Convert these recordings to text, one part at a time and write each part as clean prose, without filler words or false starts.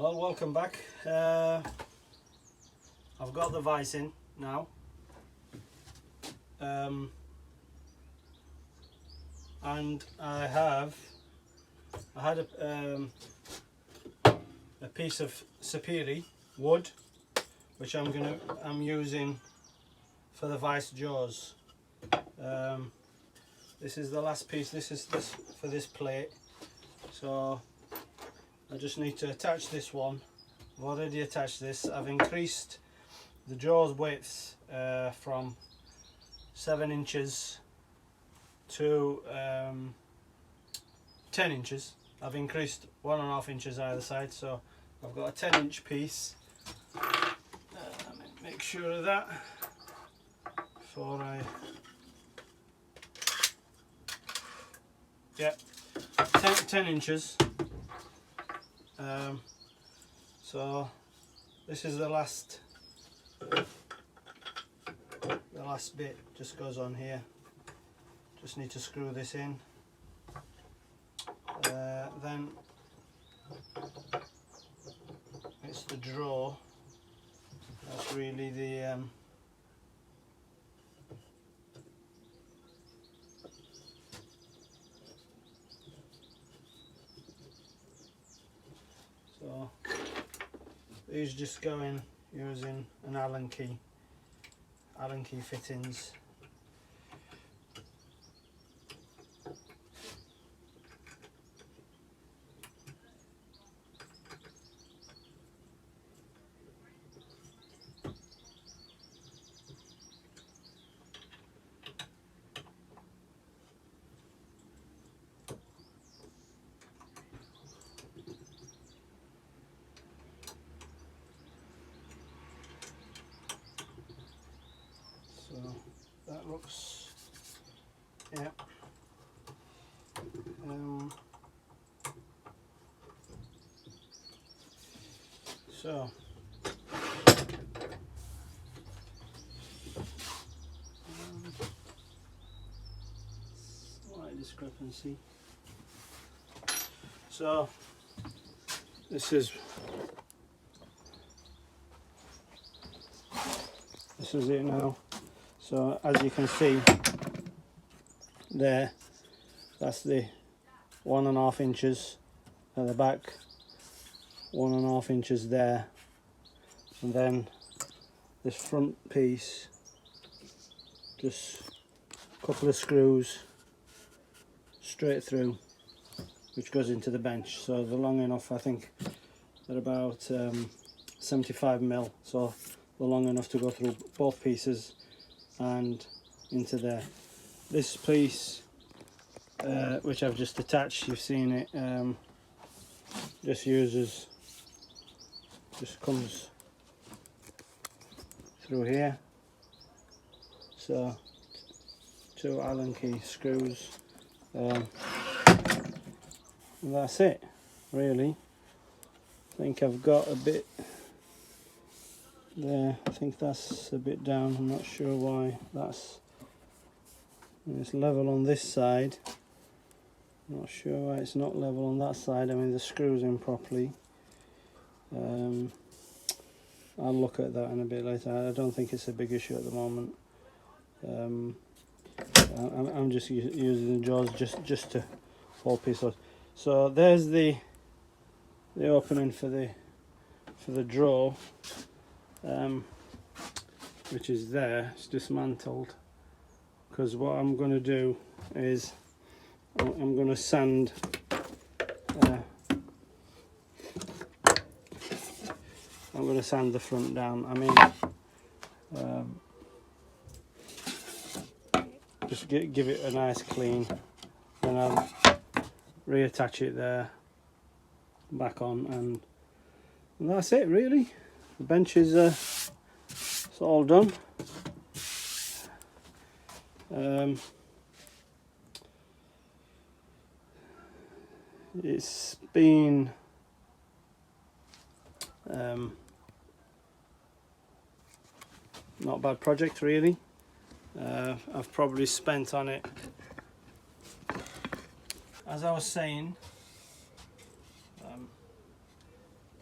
Well, welcome back. I've got the vise in now, and I had a piece of sapiri wood, which I'm using for the vise jaws. This is the last piece. This is for this plate, so I just need to attach this one. I've already attached this. I've increased the jaws width from 7 inches to 10 inches. I've increased 1.5 inches either side, so I've got a 10-inch piece. Let me make sure of that before I... Yeah, 10 inches. So this is the last bit, just goes on here. Just need to screw this in. Then it's the drawer. That's really the so these just go in using an Allen key fittings. So that looks, yeah. So slight discrepancy. So this is it now. So as you can see there, that's the 1.5 inches at the back, 1.5 inches there, and then this front piece, just a couple of screws straight through, which goes into the bench. So they're long enough, I think they're about 75mm, so they're long enough to go through both pieces and into there. This piece, which I've just attached, you've seen it, just comes through here. So 2 Allen key screws, and that's it really. I think I've got a bit there. I think that's a bit down. I'm not sure why. It's level on this side. I'm not sure why it's not level on that side. I mean, the screw's in properly. I'll look at that in a bit later. I don't think it's a big issue at the moment. I'm just using the jaws just to hold pieces. So there's the opening for the drawer, which is there. It's dismantled, because what I'm going to do is I'm going to sand the front down. I mean, just give it a nice clean, then I'll reattach it there, back on, and that's it really. The bench is it's all done. It's been not a bad project really. I've probably spent on it, as I was saying,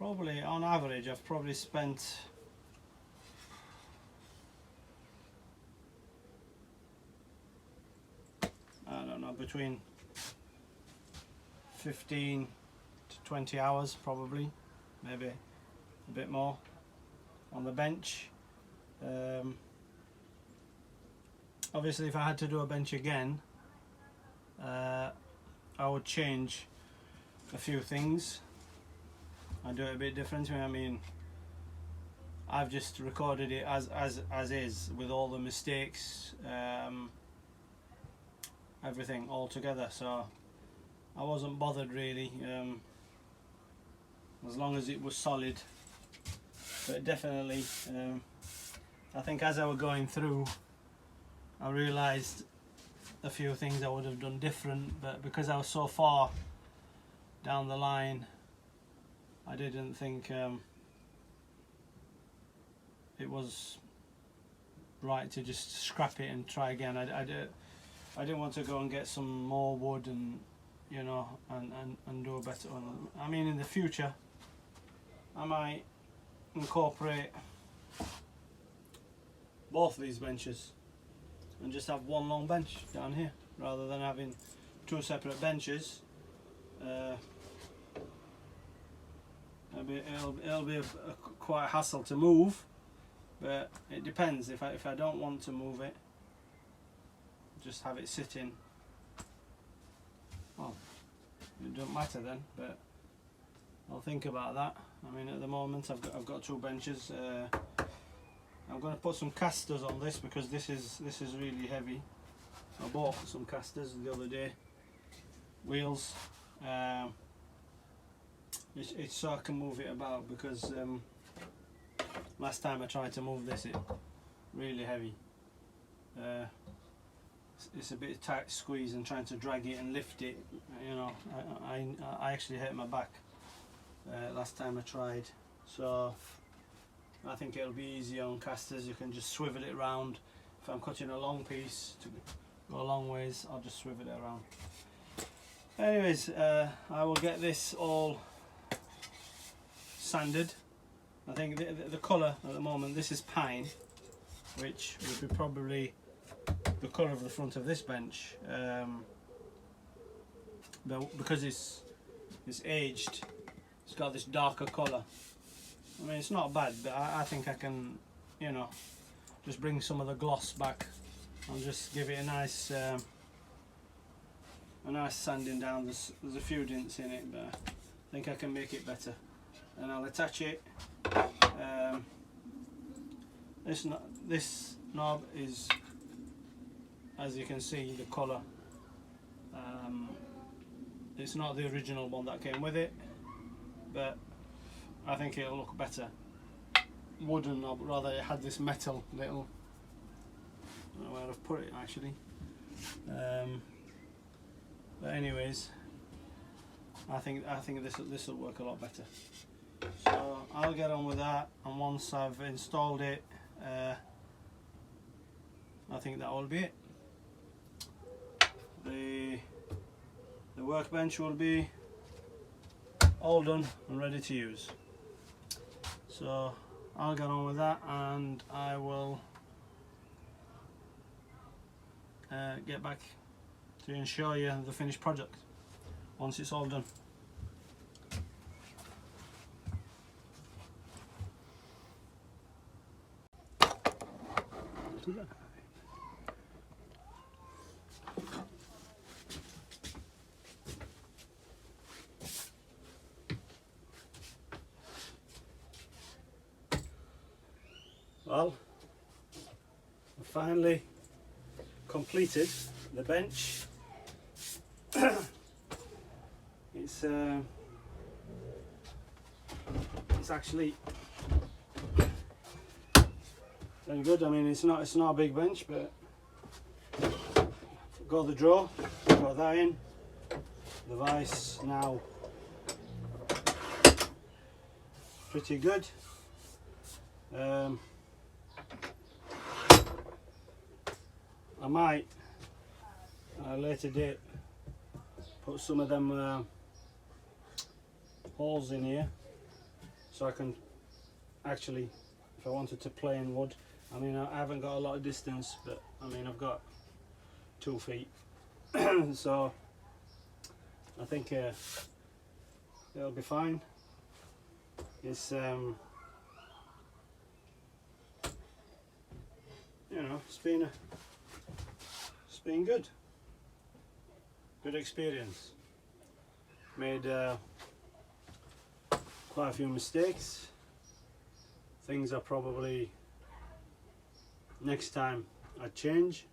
probably on average I've probably spent I don't know, between 15 to 20 hours probably, maybe a bit more on the bench. Obviously if I had to do a bench again, I would change a few things. I'd do it a bit differently. I mean, I've just recorded it as is, with all the mistakes, everything all together, so I wasn't bothered really, as long as it was solid. But definitely, I think as I was going through, I realised a few things I would have done different, but because I was so far down the line, I didn't think it was right to just scrap it and try again. I didn't want to go and get some more wood and, you know, and do a better one. I mean, in the future I might incorporate both these benches and just have one long bench down here rather than having two separate benches. It'll be quite a hassle to move, but it depends. If I don't want to move it, just have it sitting, well, it doesn't matter then, but I'll think about that. I mean, at the moment I've got two benches. I'm going to put some casters on this because this is really heavy. I bought some casters the other day, wheels. It's so I can move it about, because last time I tried to move this, it really heavy. It's a bit tight squeeze, and trying to drag it and lift it, you know, I actually hurt my back last time I tried. So I think it'll be easy on casters. You can just swivel it around. If I'm cutting a long piece to go a long ways, I'll just swivel it around. Anyways, I will get this all sanded. I think the colour at the moment, this is pine, which would be probably the colour of the front of this bench, but because it's aged, it's got this darker colour. I mean, it's not bad, but I think I can, you know, just bring some of the gloss back and just give it a nice sanding down. There's a few dents in it, but I think I can make it better. And I'll attach it. This knob is, as you can see, the colour. It's not the original one that came with it, but I think it'll look better. Wooden knob, rather it had this metal little, I don't know where I've put it actually. But anyways, I think this will work a lot better. So I'll get on with that, and once I've installed it, I think that will be it. The workbench will be all done and ready to use. So I'll get on with that, and I will get back to you and show you the finished project once it's all done. Well, I finally completed the bench. It's actually very good. I mean, it's not a big bench, but got the drawer, got that in. The vise now pretty good. I might at a later date put some of them holes in here so I can actually, if I wanted to play in wood, I mean I haven't got a lot of distance, but I mean I've got 2 feet so I think it'll be fine. It's you know, it's been good experience. Made quite a few mistakes, things I probably next time I'd change.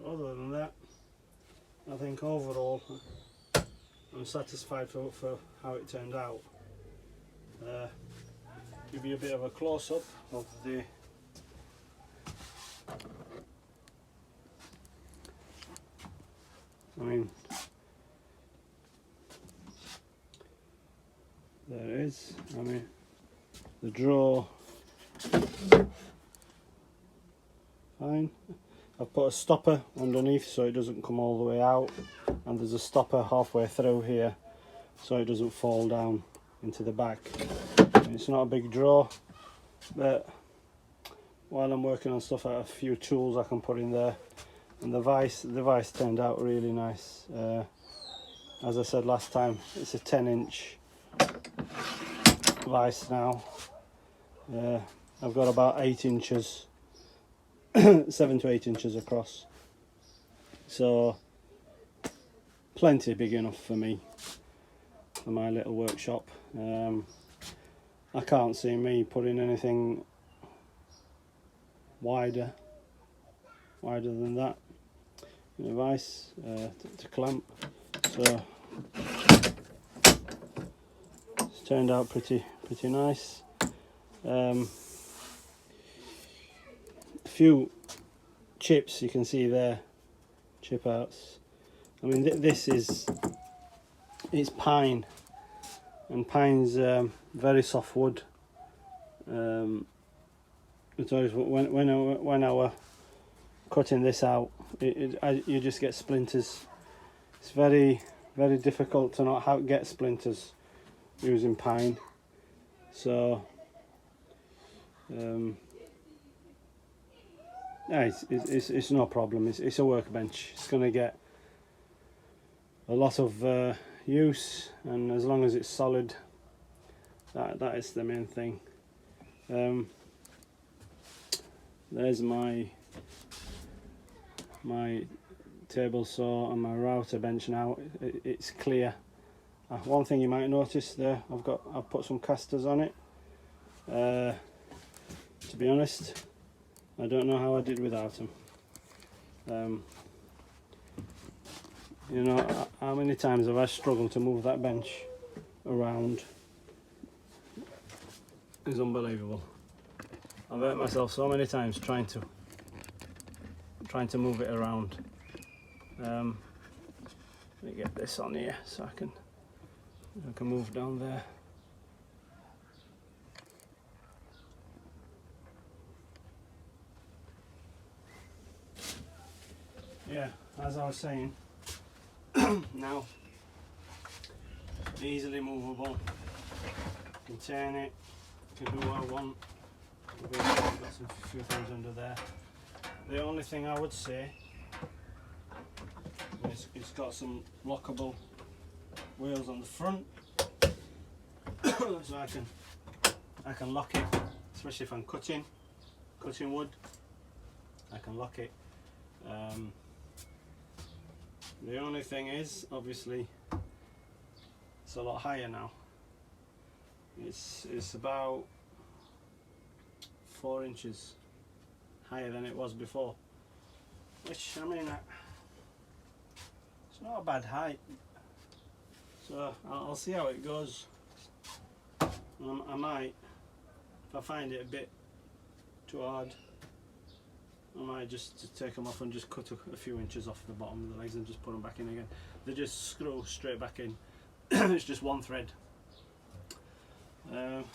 Other than that, I think overall I'm satisfied for how it turned out. Give you a bit of a close-up of the I mean, there it is. I mean, the drawer, fine. I've put a stopper underneath so it doesn't come all the way out, and there's a stopper halfway through here so it doesn't fall down into the back. It's not a big drawer, but while I'm working on stuff, I have a few tools I can put in there. And the vise turned out really nice. As I said last time, it's a 10-inch vise now. I've got about 8 inches, 7 to 8 inches across. So plenty big enough for me, for my little workshop. I can't see me putting anything wider than that in a vise to clamp. So it's turned out pretty nice. A few chips you can see there, chip outs. I mean this is, it's pine, and pine's very soft wood. It's always when I were cutting this out, you just get splinters. It's very difficult to not get splinters using pine. So yeah, it's no problem. It's a workbench. It's going to get a lot of use, and as long as it's solid, that is the main thing. There's my table saw and my router bench now. It's clear. One thing you might notice there, I've put some casters on it. To be honest, I don't know how I did without them. You know, how many times have I struggled to move that bench around? It's unbelievable. I've hurt myself so many times trying to move it around. Let me get this on here so I can move down there. Yeah, as I was saying, now easily movable. Can turn it, can do what I want. I've got some few things under there. The only thing I would say is it's got some lockable wheels on the front, so I can lock it, especially if I'm cutting wood. I can lock it. The only thing is, obviously, it's a lot higher now. It's about 4 inches higher than it was before, which, I mean, it's not a bad height. So I'll see how it goes. I might, if I find it a bit too hard, I might just take them off and just cut a few inches off the bottom of the legs and just put them back in again. They just screw straight back in. It's just one thread. So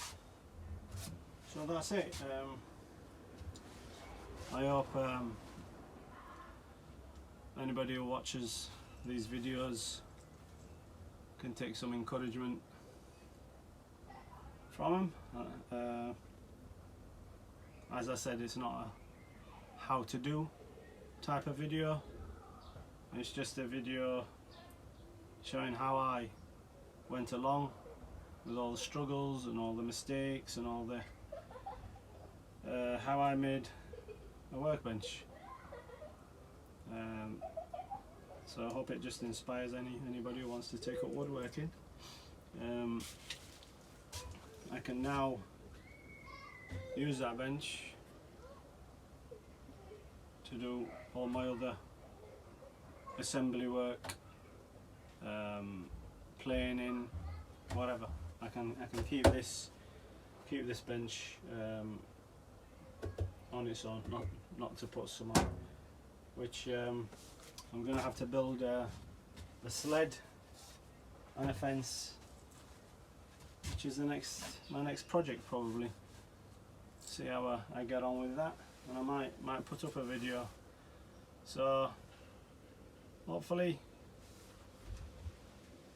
that's it. I hope anybody who watches these videos can take some encouragement from him. As I said, it's not a how to do type of video, it's just a video showing how I went along with all the struggles and all the mistakes and all the how I made a workbench. So I hope it just inspires anybody who wants to take up woodworking. I can now use that bench to do all my other assembly work, planing, whatever. I can keep this bench on its own, not to put some on, which I'm going to have to build a sled and a fence, which is my next project probably. See how I get on with that, and I might put up a video. So hopefully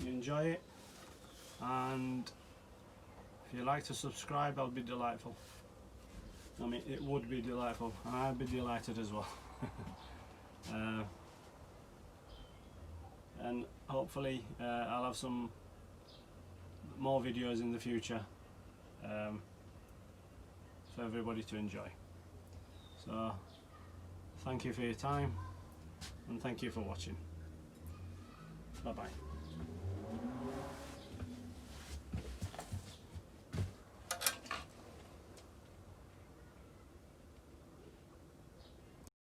you enjoy it, and if you like to subscribe, that'll be delightful. I mean, it would be delightful, and I'd be delighted as well. And hopefully I'll have some more videos in the future for everybody to enjoy. So thank you for your time, and thank you for watching. Bye bye.